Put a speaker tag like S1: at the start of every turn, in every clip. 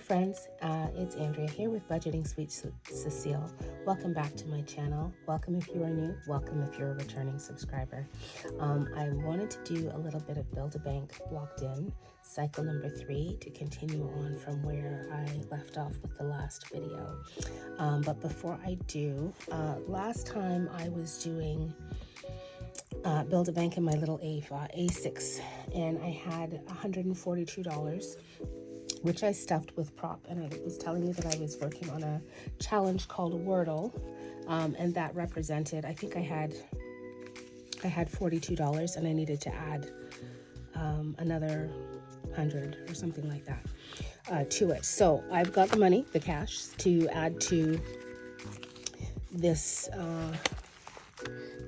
S1: friends, it's Andrea here with Budgeting Sweet Cecile. Welcome back to my channel. Welcome if you are new, welcome if you're a returning subscriber. I wanted to do a little bit of Build-A-Bank Locked In, cycle number 3, to continue on from where I left off with the last video. But before I do, last time I was doing Build-A-Bank in my little A6, and I had $142, which I stuffed with prop, and I was telling you that I was working on a challenge called Wordle, and that represented, I think I had $42, and I needed to add another 100 or something like that to it. So I've got the money, the cash, to add to this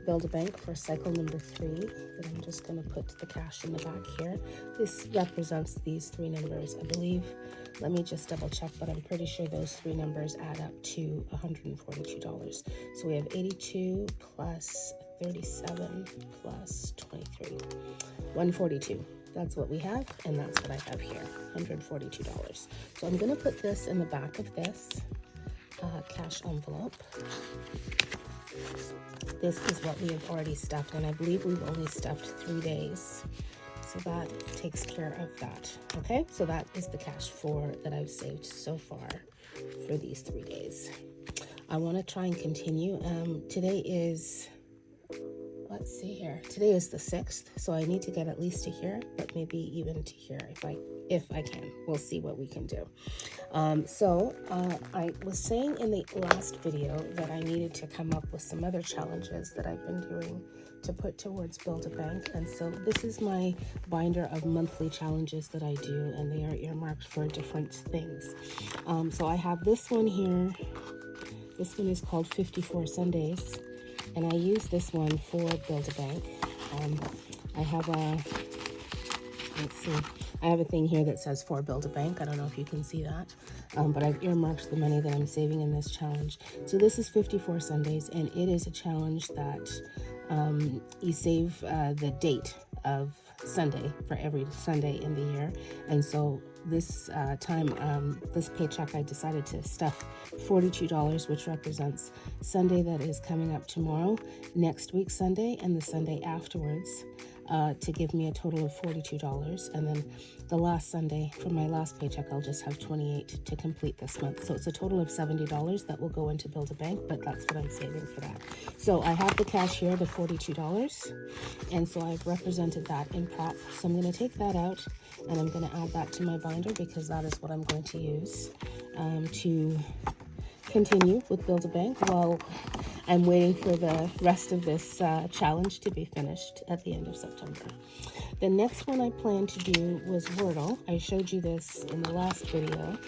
S1: Build-A-Bank for cycle number 3, that I'm just going to put the cash in the back here. This represents these 3 numbers, I believe. Let me just double check, but I'm pretty sure those 3 numbers add up to $142. So we have 82 plus 37 plus 23, 142. That's what we have, and that's what I have here, $142. So I'm going to put this in the back of this cash envelope. This is what we have already stuffed, and I believe we've only stuffed 3 days. So that takes care of that. Okay, so that is the cash that I've saved so far for these 3 days. I want to try and continue. Today is, let's see here. Today is the 6th, so I need to get at least to here, but maybe even to here if I can. We'll see what we can do. I was saying in the last video that I needed to come up with some other challenges that I've been doing to put towards Build-A-Bank, and so this is my binder of monthly challenges that I do, and they are earmarked for different things. So I have this one here. This one is called 54 Sundays, and I use this one for Build-A-Bank. I have a thing here that says for Build-A-Bank. I don't know if you can see that, but I've earmarked the money that I'm saving in this challenge. So this is 54 Sundays, and it is a challenge that you save the date of Sunday for every Sunday in the year. And so this this paycheck, I decided to stuff $42, which represents Sunday that is coming up tomorrow, next week Sunday, and the Sunday afterwards, to give me a total of $42. And then the last Sunday from my last paycheck, I'll just have 28 to complete this month. So it's a total of $70 that will go into Build-A-Bank, but that's what I'm saving for that. So I have the cash here, the $42, and so I've represented that in prop. So I'm going to take that out, and I'm going to add that to my binder, because that is what I'm going to use to continue with Build-A-Bank while I'm waiting for the rest of this challenge to be finished at the end of September. The next one I planned to do was Wordle. I showed you this in the last video.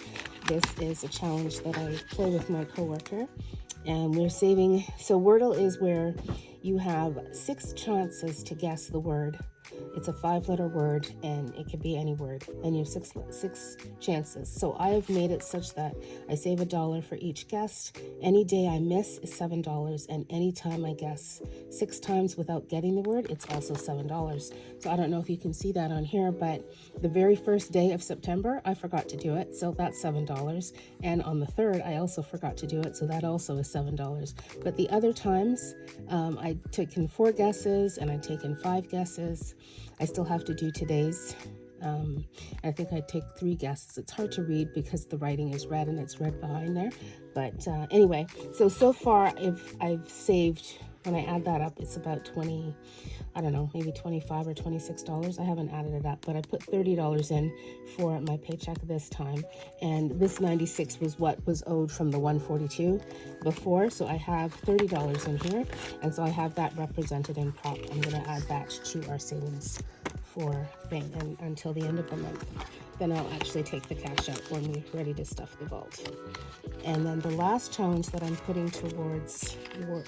S1: This is a challenge that I play with my coworker, and we're saving. So Wordle is where you have 6 chances to guess the word. It's a 5-letter word, and it could be any word, and you have six chances. So I have made it such that I save $1 for each guess. Any day I miss is $7, and any time I guess 6 times without getting the word, it's also $7. So I don't know if you can see that on here, but the very first day of September, I forgot to do it, so that's $7. And on the 3rd, I also forgot to do it, so that also is $7. But the other times, I've taken 4 guesses, and I've taken 5 guesses. I still have to do today's. I think I take 3 guesses. It's hard to read because the writing is red and it's red behind there. But anyway, so far I've saved, when I add that up, it's about 20, I don't know, maybe $25 or $26. I haven't added it up, but I put $30 in for my paycheck this time. And this 96 was what was owed from the 142 before. So I have $30 in here. And so I have that represented in prop. I'm going to add that to our savings for thing and until the end of the month. Then I'll actually take the cash out when we're ready to stuff the vault. And then the last challenge that I'm putting towards your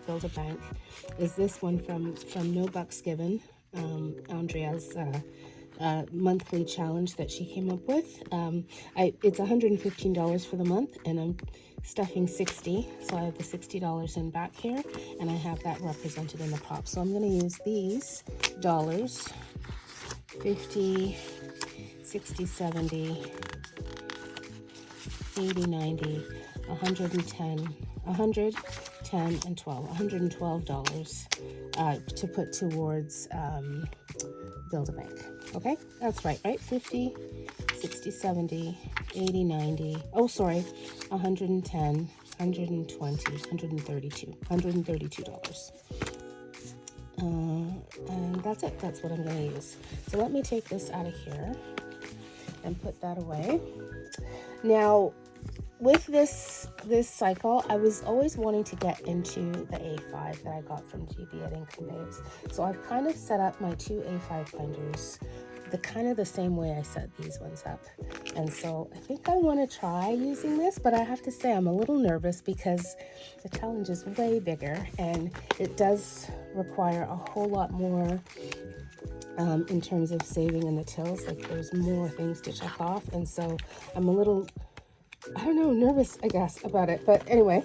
S1: Build-A-Bank is this one from No Bucks Given, Andrea's monthly challenge that she came up with. It's $115 for the month, and I'm stuffing 60, so I have the $60 in back here, and I have that represented in the prop. So I'm going to use these dollars, 50, 60, 70, 80, 90, 110, 100, 10, and 12. $112 to put towards Build-A-Bank. Okay, that's right? 50, 60, 70, 80, 90. Oh, sorry, 110, 120, 132. $132. And that's it. That's what I'm going to use. So let me take this out of here and put that away. Now, with this cycle, I was always wanting to get into the A5 that I got from GB at Income Babes. So I've kind of set up my two A5 binders the same way I set these ones up. And so I think I want to try using this, but I have to say I'm a little nervous because the challenge is way bigger and it does require a whole lot more in terms of saving in the tills. Like there's more things to check off, and so I'm a little, I don't know, nervous, I guess, about it. But anyway,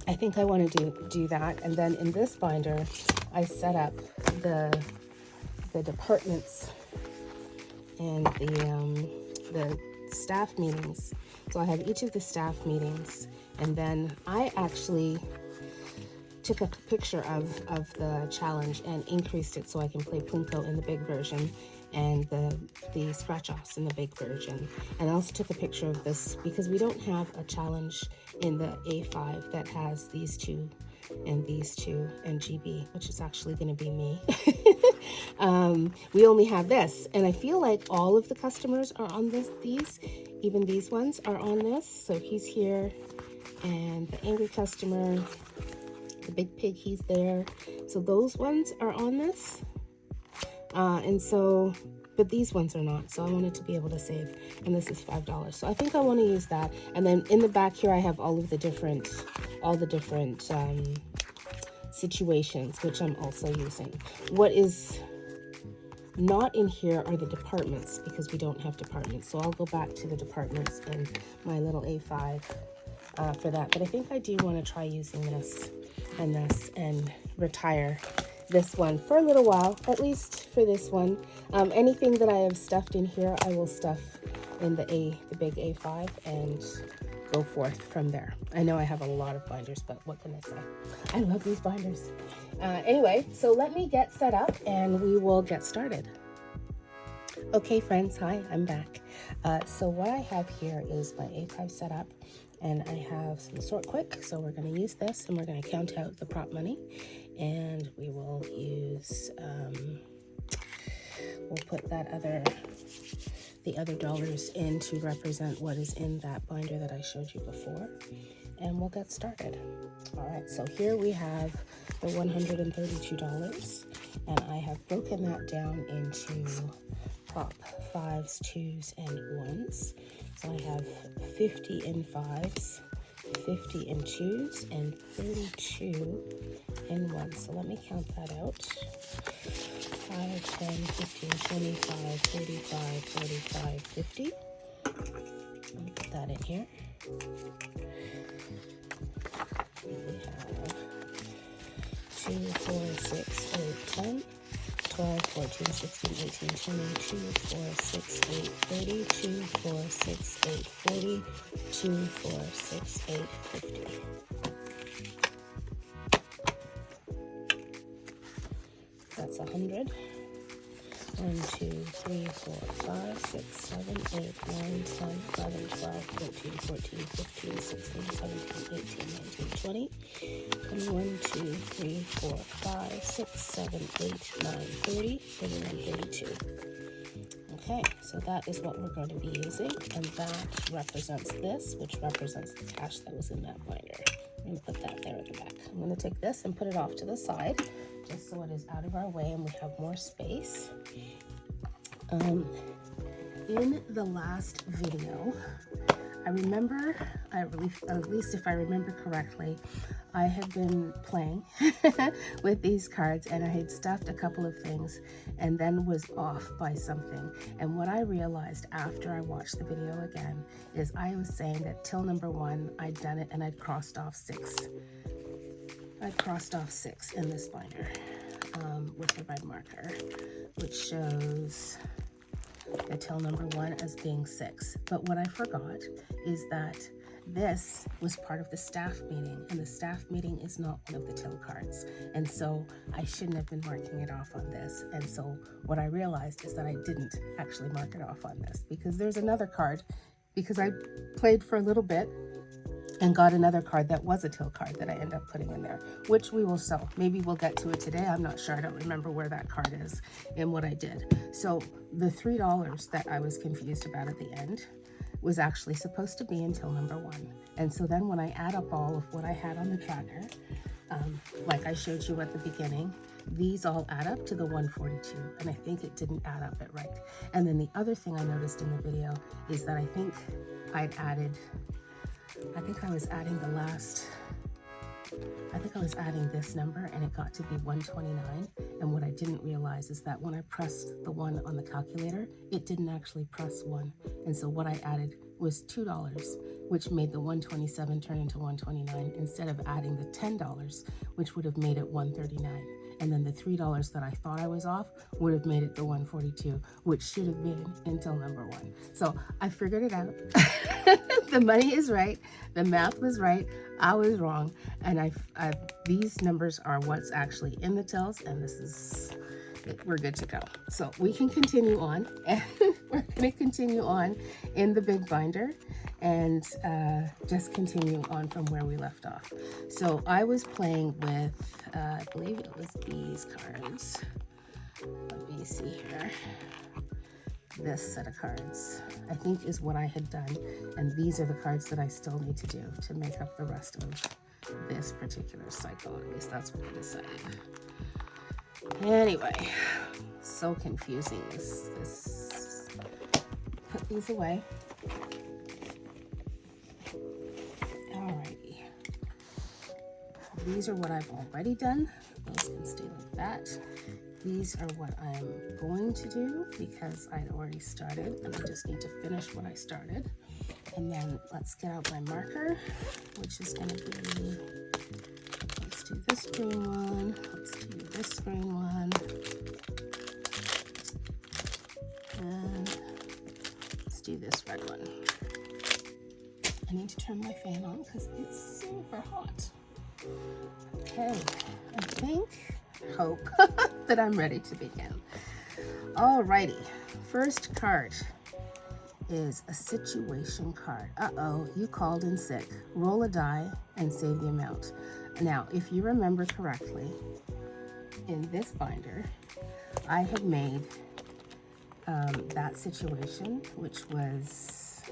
S1: I think I want to do that. And then in this binder, I set up the departments and the staff meetings. So I have each of the staff meetings, and then I actually took a picture of the challenge and increased it so I can play Plinko in the big version and the scratch-offs in the big version. And I also took a picture of this because we don't have a challenge in the A5 that has these two and these two and GB, which is actually going to be me. We only have this, and I feel like all of the customers are on these, even these ones are on this. So he's here, and the angry customer, the big pig, he's there. So those ones are on this. And so, but these ones are not. So I wanted to be able to save, and this is $5. So I think I want to use that. And then in the back here, I have all the different situations, which I'm also using. What is not in here are the departments, because we don't have departments. So I'll go back to the departments in my little A5 for that. But I think I do want to try using this and retire this one for a little while, at least for this one. Anything that I have stuffed in here, I will stuff in the big A5 and go forth from there. I know I have a lot of binders, but what can I say? I love these binders. Anyway, so let me get set up and we will get started. Okay, friends, hi, I'm back. So what I have here is my A5 set up, and I have some sort quick. So we're going to use this, and we're going to count out the prop money, and we will use, we'll put the other dollars in to represent what is in that binder that I showed you before, and we'll get started. All right, so here we have the $132, and I have broken that down into prop 5s, 2s, and 1s. So I have 50 in 5s, 50 in 2s, and 32 in 1s. So let me count that out. 5, 10, 15, 25, 35, 45, 50. Let me put that in here. We have 2, 4, 6, 8, 10. 12, 14, 16, 18, 20, 2, 4, 6, 8, 30, 2, 4, 6, 8, 40, 2, 4, 6, 8, 50. That's 100. 1, 2, 3, 4, 5, 6, 7, 8, 9, 10, 11, 12, 13, 14, 15, 16, 17, 18, 19, 20. 21, 2, 3, 4, 5, 6, 7, 8, 9, 30, 31, 32. Okay, so that is what we're going to be using, and that represents this, which represents the cash that was in that binder. I'm going to put that there at the back. I'm going to take this and put it off to the side, just so it is out of our way and we have more space. In the last video, I remember, at least if I remember correctly, I had been playing with these cards, and I had stuffed a couple of things and then was off by something. And what I realized after I watched the video again is I was saying that till number 1, I'd done it and I'd crossed off 6. I'd crossed off 6 in this binder with the red marker, which shows the till number 1 as being 6. But what I forgot is that this was part of the staff meeting, and the staff meeting is not one of the till cards. And so I shouldn't have been marking it off on this. And so what I realized is that I didn't actually mark it off on this, because there's another card, because I played for a little bit and got another card that was a till card that I end up putting in there, which we will sell. Maybe we'll get to it today. I'm not sure. I don't remember where that card is and what I did. So the $3 that I was confused about at the end was actually supposed to be in till number 1. And so then when I add up all of what I had on the tracker, like I showed you at the beginning, these all add up to the 142, and I think it didn't add up it right. And then the other thing I noticed in the video is that I think I was adding this number, and it got to be 129. And what I didn't realize is that when I pressed the 1 on the calculator, it didn't actually press 1. And so what I added was $2, which made the 127 turn into 129, instead of adding the $10, which would have made it 139. And then the $3 that I thought I was off would have made it the 142, which should have been until number 1. So I figured it out. The money is right. The math was right. I was wrong. And these numbers are what's actually in the tills, and this is, we're good to go. So we can continue on, and we're going to continue on in the big binder and just continue on from where we left off. So I was playing with, I believe it was these cards. Let me see here. This set of cards, I think, is what I had done. And these are the cards that I still need to do to make up the rest of this particular cycle. At least that's what I decided. Anyway, so confusing. This. Put these away. Alrighty. These are what I've already done. Those can stay like that. These are what I'm going to do because I'd already started, and I just need to finish what I started. And then let's get out my marker, which is going to be, let's do this green one, let's do this green one, and let's do this red one. I need to turn my fan on because it's super hot. Okay, hope that I'm ready to begin. Alrighty, first card is a situation card. Uh-oh, you called in sick. Roll a die and save the amount. Now, if you remember correctly, in this binder, I had made that situation, which was,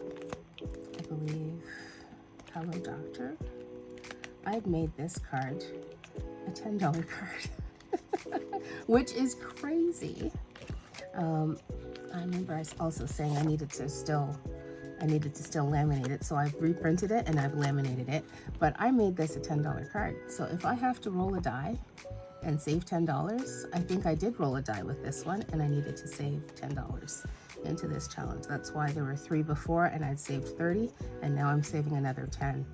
S1: I believe, Hello Doctor. I had made this card a $10 card, which is crazy. I remember I was also saying I needed to still laminate it, so I've reprinted it and I've laminated it, but I made this a $10 card. So if I have to roll a die and save $10, I think I did roll a die with this one, and I needed to save $10 into this challenge. That's why there were 3 before, and I'd saved 30, and now I'm saving another 10.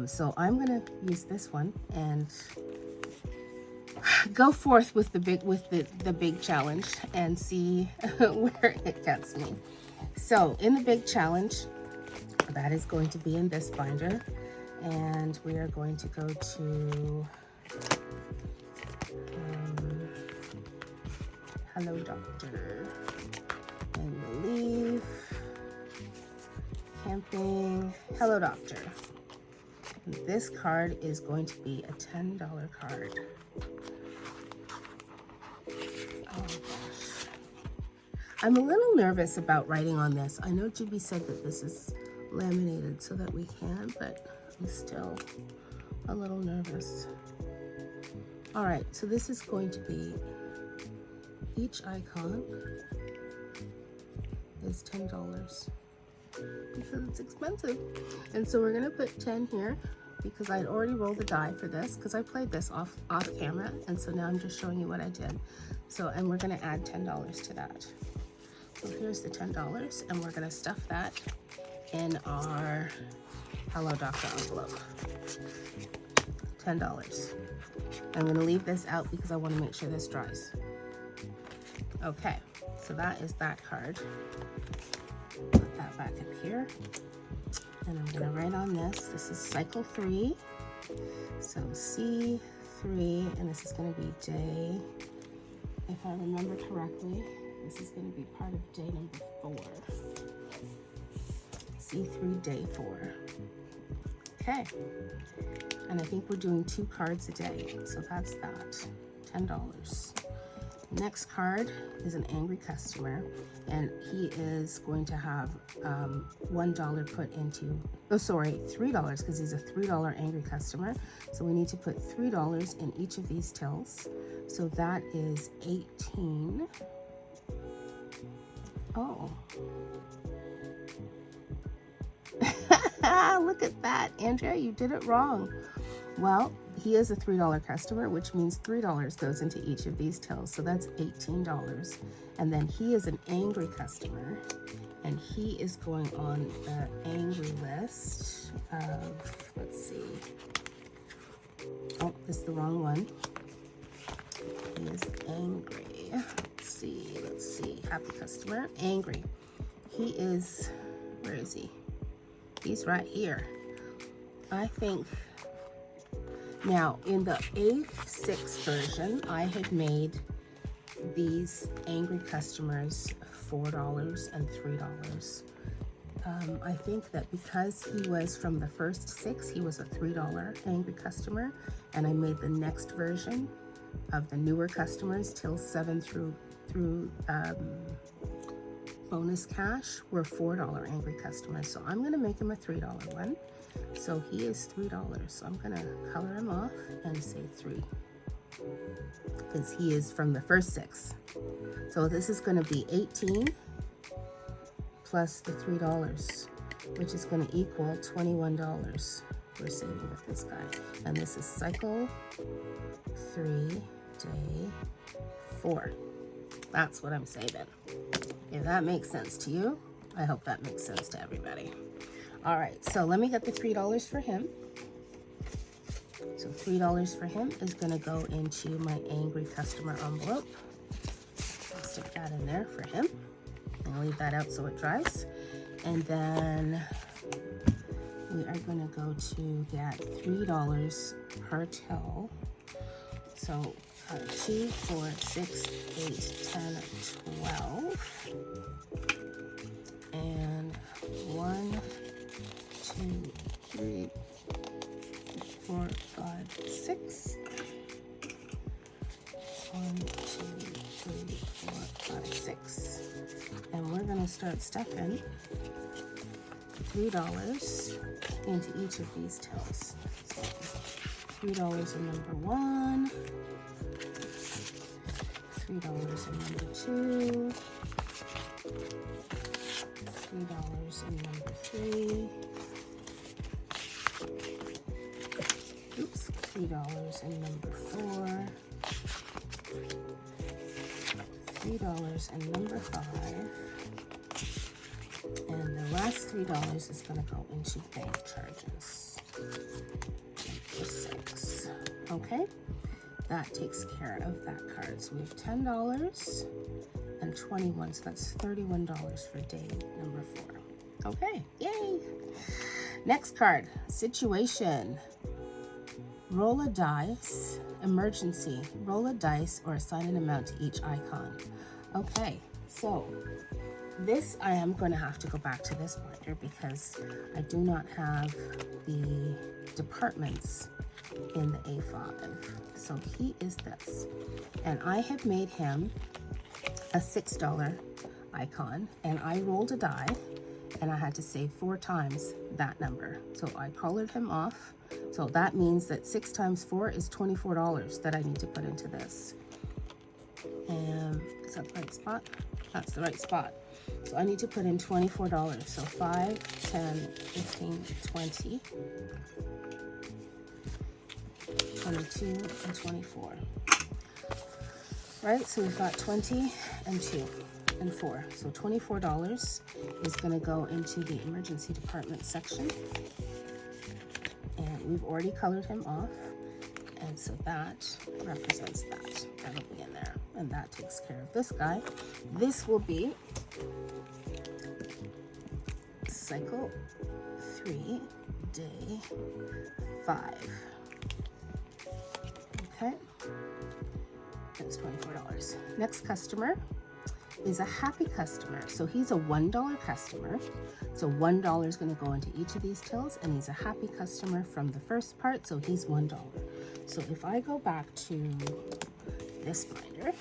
S1: So I'm gonna use this one and go forth with the big challenge and see where it gets me. So in the big challenge, that is going to be in this binder, and we are going to go to Hello Doctor, and Relief, Camping, Hello Doctor. This card is going to be a $10 card. Oh gosh. I'm a little nervous about writing on this. I know Jibby said that this is laminated so that we can, but I'm still a little nervous. All right, so this is going to be, each icon is $10 because it's expensive. And so we're gonna put 10 here because I'd already rolled the die for this because I played this off camera, and so now I'm just showing you what I did. So, and we're gonna add $10 to that. So here's the $10, and we're gonna stuff that in our Hello Doctor envelope. $10. I'm gonna leave this out because I wanna make sure this dries. Okay, So that is that card. Put that back up here. And I'm going to write on this. This is cycle 3. So C3, and this is going to be day, if I remember correctly, this is going to be part of day number 4. C3, day 4. Okay. And I think we're doing 2 cards a day. So that's that. $10. Next card is an angry customer, and he is going to have $1 put into, $3 because he's a $3 angry customer. So we need to put $3 in each of these tills. So that is 18. Oh. Look at that, Andrea, you did it wrong. Well, he is a $3 customer, which means $3 goes into each of these tills. So that's $18. And then he is an angry customer, and he is going on the angry list of, let's see. Oh, this is the wrong one. He is angry. Let's see. Happy customer, angry. He is, where is he? He's right here. I think. Now, in the A6 version, I had made these angry customers $4 and $3. I think that because he was from the first 6, he was a $3 angry customer, and I made the next version of the newer customers till 7 through bonus cash were $4 angry customers. So I'm going to make him a $3 one. So he is $3. So I'm going to color him off and say 3 because he is from the first 6. So this is going to be 18 plus the $3, which is going to equal $21 we're saving with this guy. And this is cycle 3, day 4. That's what I'm saving. If that makes sense to you, I hope that makes sense to everybody. All right, so let me get the $3 for him. So $3 for him is going to go into my angry customer envelope. I'll stick that in there for him. I'll leave that out so it dries. And then we are going to go to get $3 per till. So 2, 4, 6, 8, 10, 12. And 1, 2, 3, 4, 5, 6. 1, 2, 3, 4, 5, 6. And we're going to start stuffing $3 into each of these tills. So $3 in number 1, $3 in number 2, $3 in number 3, oops, $3 in number 4, $3 in number 5, and the last $3 is going to go into bank charges. Number 6. Okay, that takes care of that card. So we have $10 and 21, so that's $31 for day number 4. Okay, yay! Next card, situation. Roll a dice, emergency. Roll a dice or assign an amount to each icon. Okay, so this I am going to have to go back to this binder because I do not have the departments in the A5. So he is this, and I have made him a $6 icon, and I rolled a die, and I had to say 4 times that number. So I colored him off. So that means that 6 times 4 is $24 that I need to put into this. And is that the right spot? That's the right spot. So I need to put in $24. So 5, 10, 15, 20, 22, and 24. Right, so we've got 20 and 2 and 4. So $24 is going to go into the emergency department section. And we've already colored him off. And so that represents that. That'll be in there. And that takes care of this guy. This will be cycle 3, day 5. Okay. That's $24. Next customer is a happy customer. So he's a $1 customer. So $1 is going to go into each of these tills, and he's a happy customer from the first part, so he's $1. So if I go back to this binder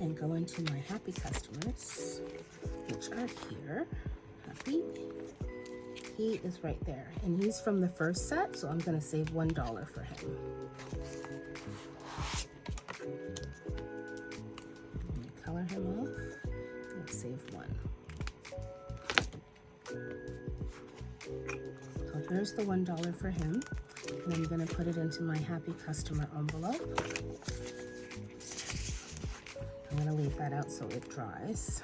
S1: and go into my happy customers, which are here, happy, he is right there, and he's from the first set, so I'm going to save $1 for him. Color him off and save 1. So here's the $1 for him, and I'm going to put it into my happy customer envelope. I'm going to leave that out so it dries.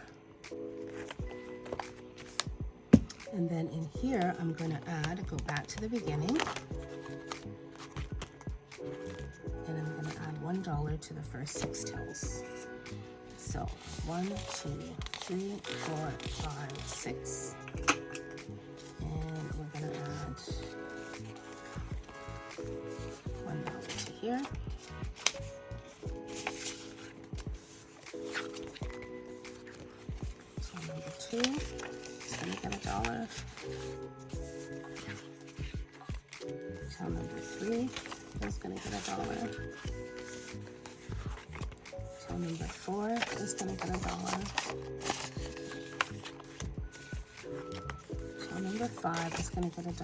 S1: And then in here, I'm going to go back to the beginning, and I'm going to add $1 to the first 6 tills. So 1, 2, 3, 4, 5, 6. And we're going to add $1 to here. So number 2 is going to get $1. So number 3 is going to get $1. Number 4 is going to get $1. So number 5 is going to get $1.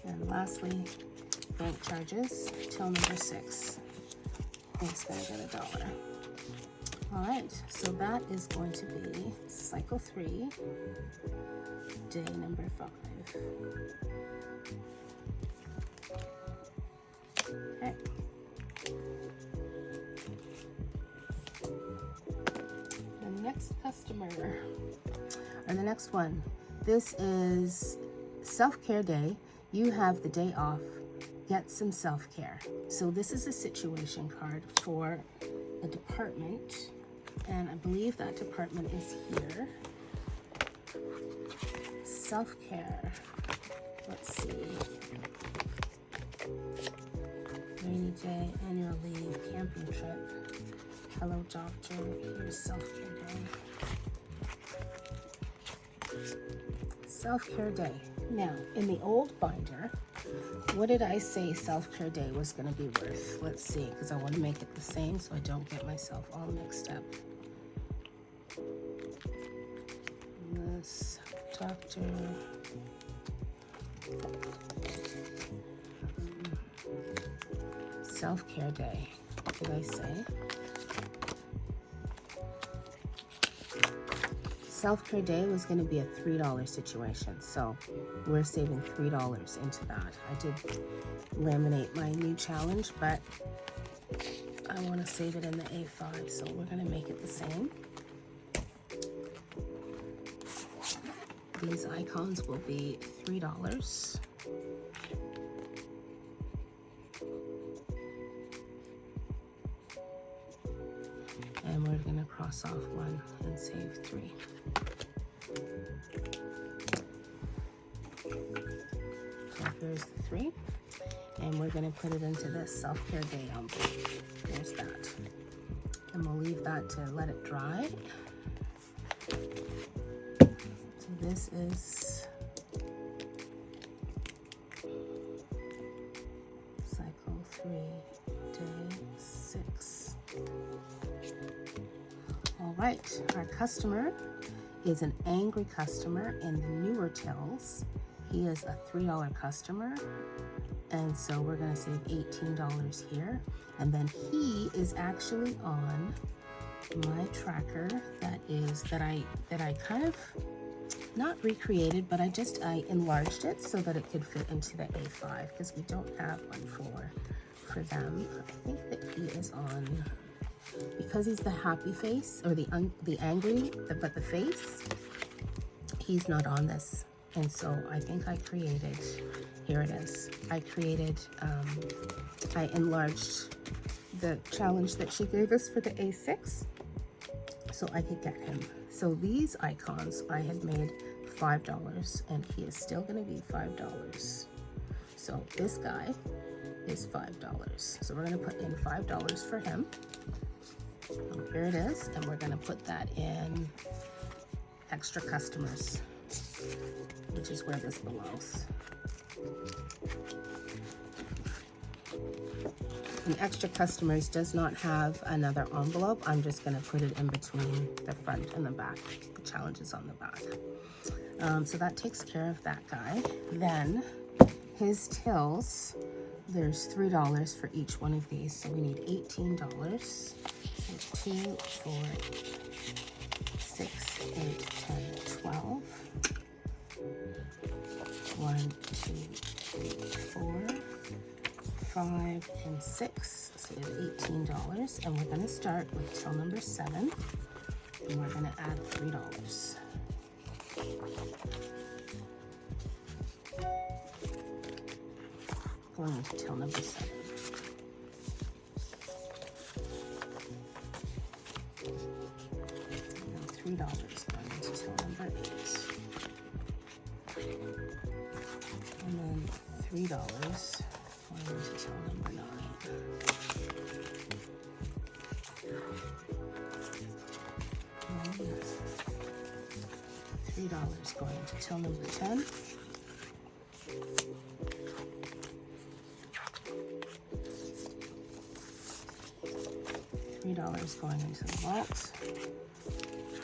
S1: And lastly, bank charges till number 6 is going to get $1. All right, so that is going to be cycle 3, day number 5. Okay. Next customer, or the next one, this is self-care day. You have the day off, get some self-care. So this is a situation card for a department, and I believe that department is here. Self-care, let's see, rainy day, annual leave, camping trip, hello doctor, here's self-care day. Self-care day. Now, in the old binder, what did I say self-care day was going to be worth? Let's see, because I want to make it the same so I don't get myself all mixed up. This doctor. Self-care day. What did I say? Self-care day was going to be a $3 situation, so we're saving $3 into that. I did laminate my new challenge, but I want to save it in the A5, so we're going to make it the same. These icons will be $3. And we're going to cross off 1 and save 3. So here's the 3. And we're going to put it into this self-care day envelope. There's that. And we'll leave that to let it dry. So this is cycle 3, day 6. All right, our customer is an angry customer in the newer tills. He is a $3 customer, and so we're going to save $18 here. And then he is actually on my tracker that I kind of not recreated, but I enlarged it so that it could fit into the A5 because we don't have one for them. I think that he is on, because he's the happy face, or the angry, but the face, he's not on this. And so I think I created here it is. I created, I enlarged the challenge that she gave us for the A6 so I could get him. So these icons I had made $5 and he is still going to be $5. So this guy is $5. So we're going to put in $5 for him. So here it is, and we're going to put that in extra customers, which is where this belongs. And extra customers does not have another envelope. I'm just going to put it in between the front and the back. The challenge is on the back. So that takes care of that guy. Then his tills, there's $3 for each one of these. So we need $18. So 2, 4, 6, 8, 10, 12. 1, 2, 3, 4, 5, and 6. So we have $18. And we're going to start with till number 7. And we're going to add $3. Going into till number 7. And $3 going into till number 8. And then $3 going into till number 9. And $3 going into till number 10. $3 going into the vault,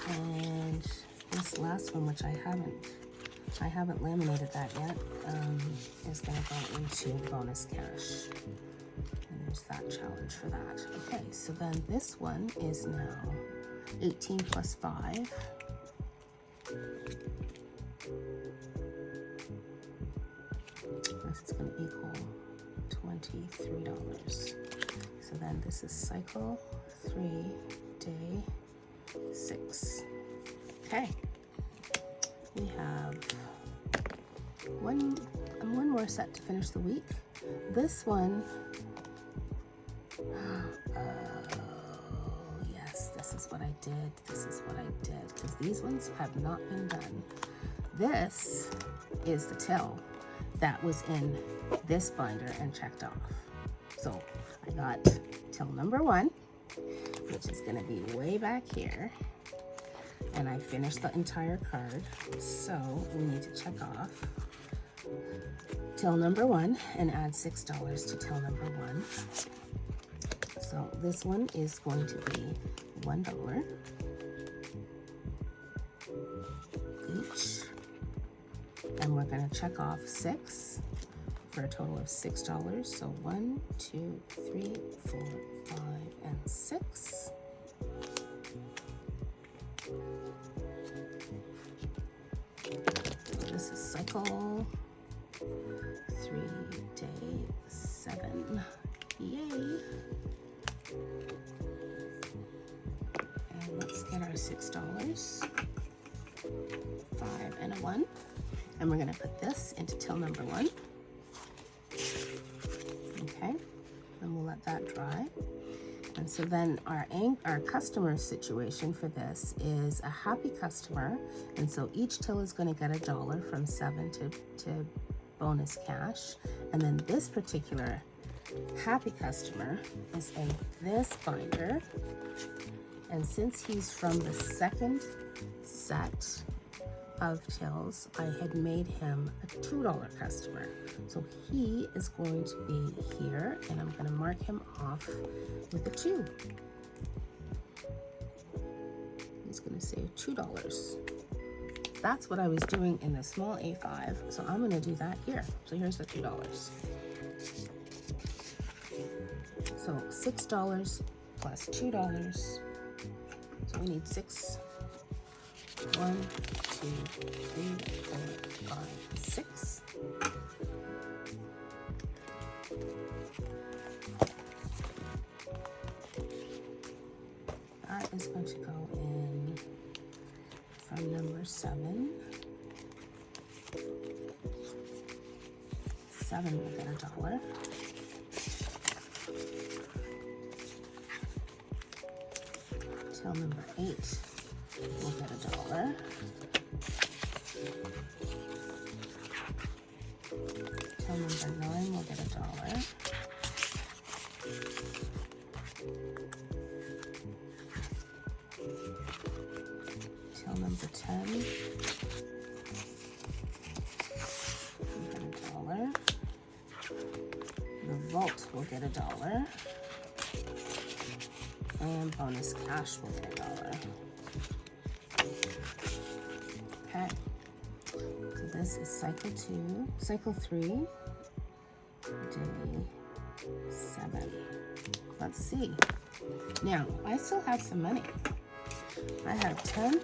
S1: and this last one, which I haven't laminated that yet, is going to go into bonus cash. And there's that challenge for that. Okay, so then this one is now 18 plus 5. This is going to equal $23. So then this is cycle 3, day 6. Okay, we have one more set to finish the week. This one, oh yes, this is what I did. This is what I did, because these ones have not been done. This is the till that was in this binder and checked off. So I got till number 1, which is going to be way back here, and I finished the entire card. So we need to check off till number 1 and add $6 to till number 1. So this one is going to be $1 each, and we're going to check off 6 for a total of $6. So 1, 2, 3, 4, 5, and 6. So this is cycle 3, day 7. Yay! And let's get our $6. 5 and a 1. And we're going to put this into till number 1. Okay, and we'll let that dry. And so then our customer situation for this is a happy customer, and so each till is going to get $1 from 7 to bonus cash. And then this particular happy customer is in this binder, and since he's from the second set of tills, I had made him a $2 customer. So he is going to be here, and I'm going to mark him off with a 2. He's going to save $2. That's what I was doing in the small A5, so I'm going to do that here. So here's the $2. So $6 plus $2. So we need 6. 1, 2, 3, 4, 5, 6. That is going to go in from number 7. 7 will get $1. Till number 8 will get $1. Till number 9 will get $1. Till number 10 will get $1. The vault will get $1. And bonus cash will get $1. Okay. So this is cycle 3, day 7. Let's see. Now, I still have some money. I have 10,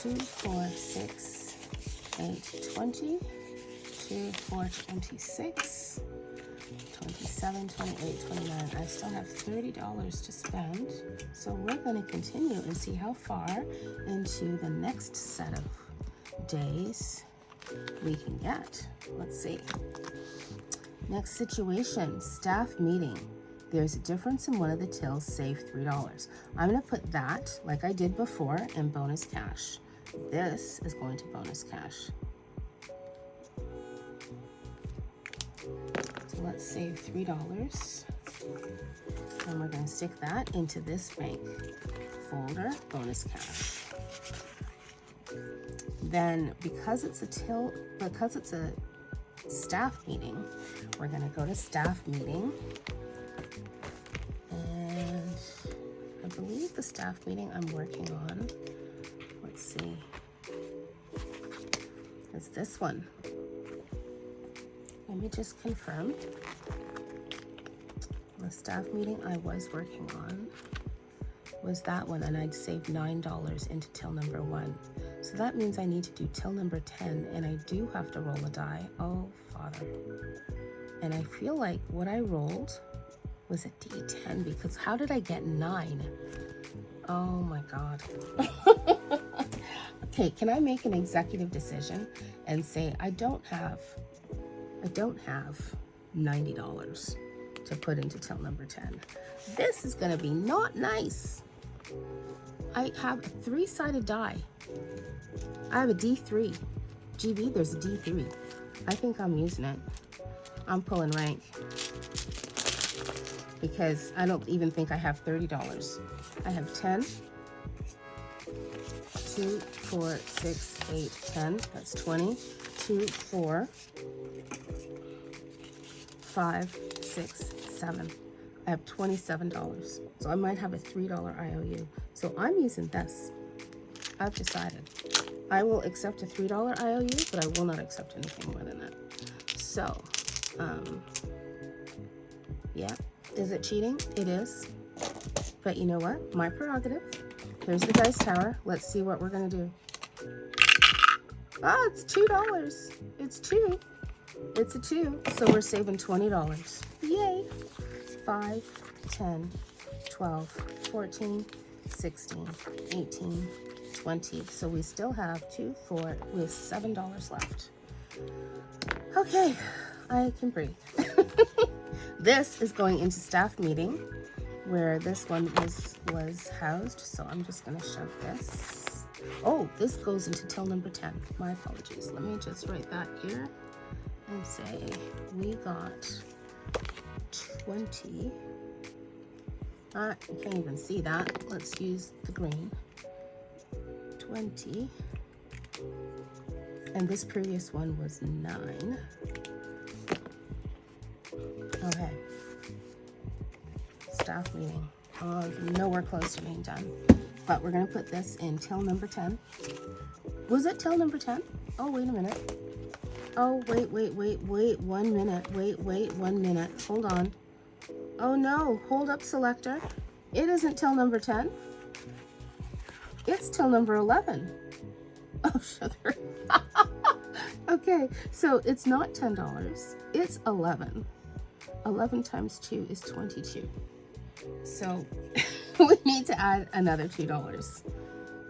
S1: 2, 4, 6, 8, 20, 2, 4, 26, 27, 28, 29. I still have $30 to spend. So we're going to continue and see how far into the next set of days we can get. Let's see. Next situation, staff meeting. There's a difference in one of the tills, save $3. I'm going to put that, like I did before, in bonus cash. This is going to bonus cash. So let's save $3. And we're going to stick that into this bank folder, bonus cash. Then because it's a staff meeting, we're going to go to staff meeting. And I believe the staff meeting I'm working on, let's see, is this one. Let me just confirm. The staff meeting I was working on was that one, and I'd saved $9 into till number 1. So that means I need to do till number 10, and I do have to roll a die. Oh, Father. And I feel like what I rolled was a D10, because how did I get 9? Oh my God. Okay, can I make an executive decision and say I don't have $90 to put into till number 10. This is gonna be not nice. I have a 3-sided die. I have a D3. GB, there's a D3. I think I'm using it. I'm pulling rank because I don't even think I have $30. I have 10, 2, 4, 6, 8, 10. That's 20. 2, 4, 5, 6, 7. I have $27. So I might have a $3 IOU. So I'm using this. I've decided. I will accept a $3 IOU, but I will not accept anything more than that. So, yeah. Is it cheating? It is. But you know what? My prerogative. Here's the dice tower. Let's see what we're going to do. Ah, it's $2. It's 2. It's a 2. So we're saving $20. Yay. 5, 10, 12, 14, 16, 18, 20. So we still have 2, 4, we have $7 left. Okay, I can breathe. This is going into staff meeting where this one was housed. So I'm just going to shove this. Oh, this goes into till number 10. My apologies. Let me just write that here and say we got 20. I can't even see that. Let's use the green. 20. And this previous one was 9. Okay. Staff meeting. Nowhere close to being done. But we're going to put this in till number 10. Was it till number 10? Oh, wait a minute. Oh, wait, 1 minute. Wait, 1 minute. Hold on. Oh no, hold up, selector. It isn't till number 10. It's till number 11. Oh, sugar. Okay, so it's not $10. It's 11. 11 times 2 is 22. So we need to add another $2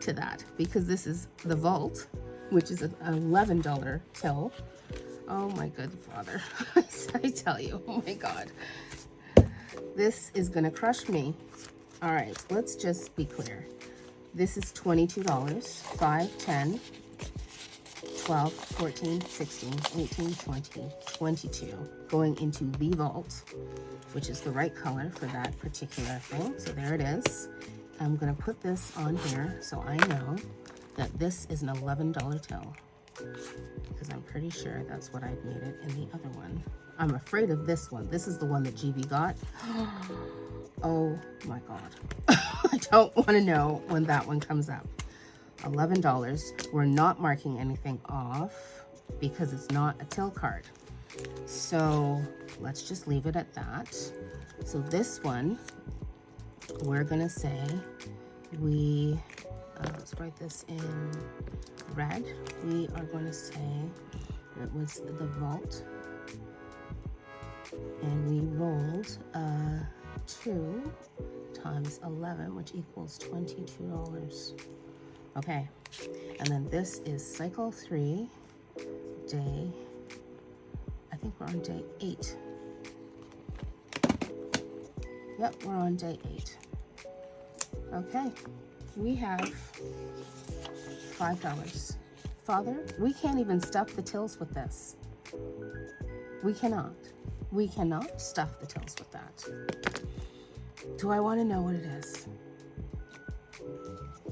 S1: to that because this is the vault, which is an $11 till. Oh my good Father. I tell you, oh my God. This is gonna crush me. All right, let's just be clear. This is $22, 5, 10, 12, 14, 16, 18, 20, 22, going into the vault, which is the right color for that particular thing. So there it is. I'm gonna put this on here so I know that this is an $11 till, because I'm pretty sure that's what I'd needed in the other one. I'm afraid of this one. This is the one that GB got. Oh my God. I don't want to know when that one comes up. $11. We're not marking anything off because it's not a till card. So let's just leave it at that. So this one, we're gonna say let's write this in red. We are going to say it was the vault, and we rolled 2 times 11, which equals $22. Okay, and then this is cycle 3, day, I think we're on day 8. Yep, we're on day 8. Okay, we have $5. Father, we can't even stuff the tills with this. We cannot. We cannot stuff the tills with that. Do I want to know what it is?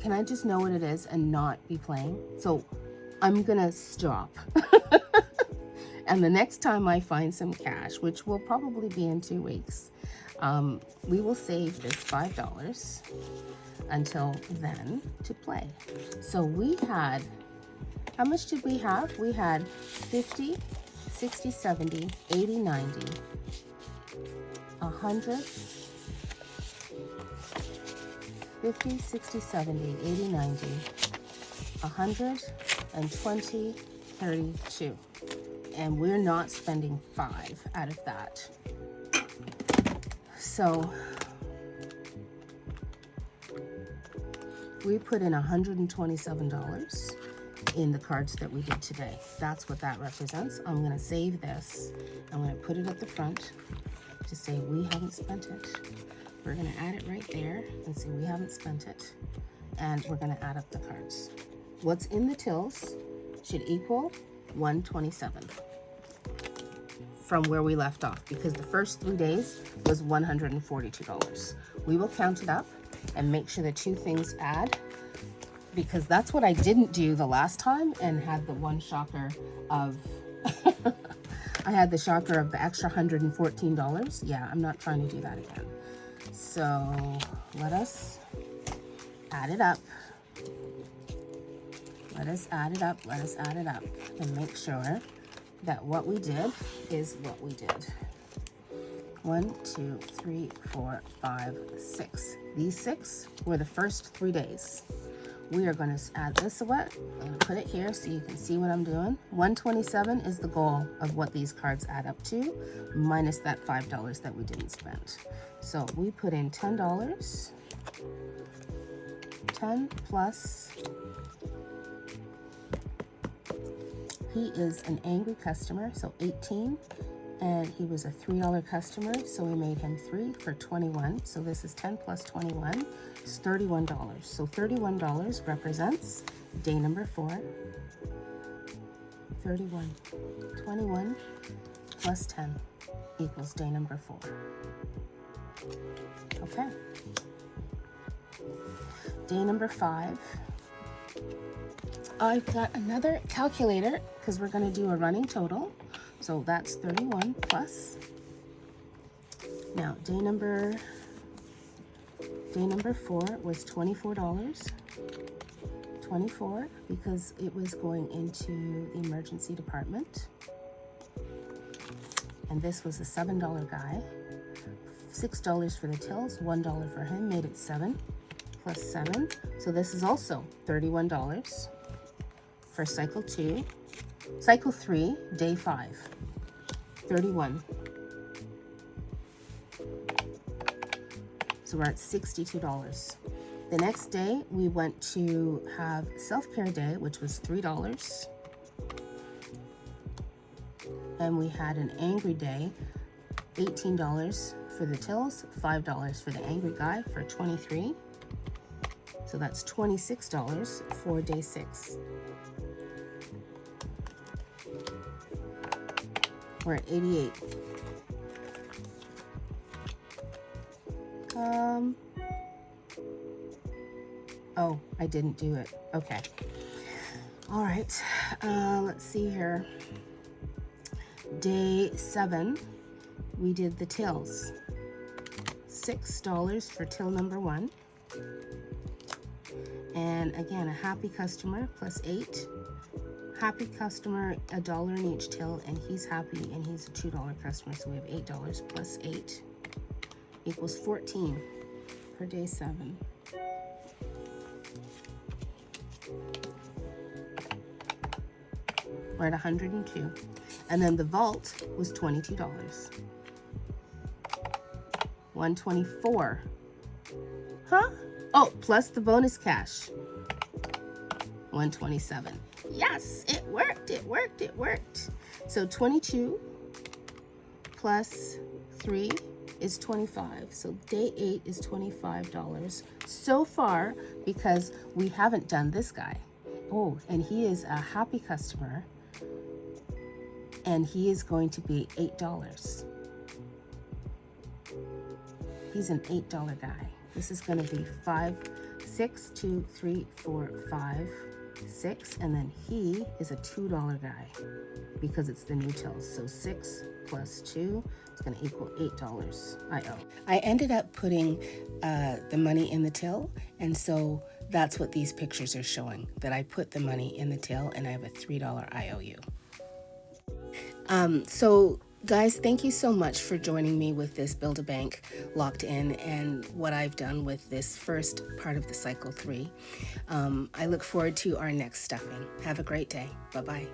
S1: Can I just know what it is and not be playing? So I'm gonna stop. And the next time I find some cash, which will probably be in 2 weeks, we will save this $5 until then to play. So we had, how much did we have? We had 50, 60, 70, 80, 90, 100, 50, 60, 70, 80, 90, 120, 32. And we're not spending 5 out of that. So we put in $127 in the cards that we did today. That's what that represents. I'm gonna save this. I'm gonna put it at the front to say we haven't spent it. We're gonna add it right there and say we haven't spent it. And we're gonna add up the cards. What's in the tills should equal 127 from where we left off, because the first 3 days was $142. We will count it up and make sure the 2 things add, because that's what I didn't do the last time and had the one shocker of I had the shocker of the extra $114. Yeah, I'm not trying to do that again. So let us add it up. Let us add it up. Let us add it up and make sure that what we did is what we did. 1, 2, 3, 4, 5, 6. These 6 were the first 3 days. We are going to add this away. I'm going to put it here so you can see what I'm doing. 127 is the goal of what these cards add up to, minus that $5 that we didn't spend. So we put in $10. 10 plus. He is an angry customer, so 18. And he was a $3 customer, so we made him 3 for 21. So this is 10 plus 21 is $31. So $31 represents day number 4. 31. 21 plus 10 equals day number 4. Okay. Day number 5. I've got another calculator because we're going to do a running total. So that's 31 plus. Now, day number 4 was $24. 24 because it was going into the emergency department. And this was a $7 guy. $6 for the tills, $1 for him, made it 7 plus 7. So this is also $31 for cycle 2. Cycle 3, day 5, 31. So we're at $62. The next day, we went to have self-care day, which was $3. and we had an angry day, $18 for the tills, $5 for the angry guy for 23. So that's $26 for day 6. We're at 88. Oh, I didn't do it. Okay. All right. Let's see here. Day 7, we did the tills. $6 for till number 1. And again, a happy customer plus 8. Happy customer, $1 in each till, and he's happy, and he's a $2 customer, so we have $8 plus 8 equals 14 for day 7. We're at 102. And then the vault was $22. 124. Huh? Oh, plus the bonus cash. 127. Yes, it worked, it worked, it worked. So 22 plus 3 is 25. So day 8 is $25 so far, because we haven't done this guy. Oh, and he is a happy customer, and he is going to be $8. He's an $8 guy. This is going to be 5, 6, 2, 3, 4, 5, 6, and then he is a $2 guy because it's the new tills. So 6 plus 2 is going to equal $8 I owe. I ended up putting the money in the till, and so that's what these pictures are showing, that I put the money in the till and I have a $3 IOU. So guys, thank you so much for joining me with this Build-A-Bank locked in and what I've done with this first part of the cycle 3. I look forward to our next stuffing. Have a great day. Bye-bye.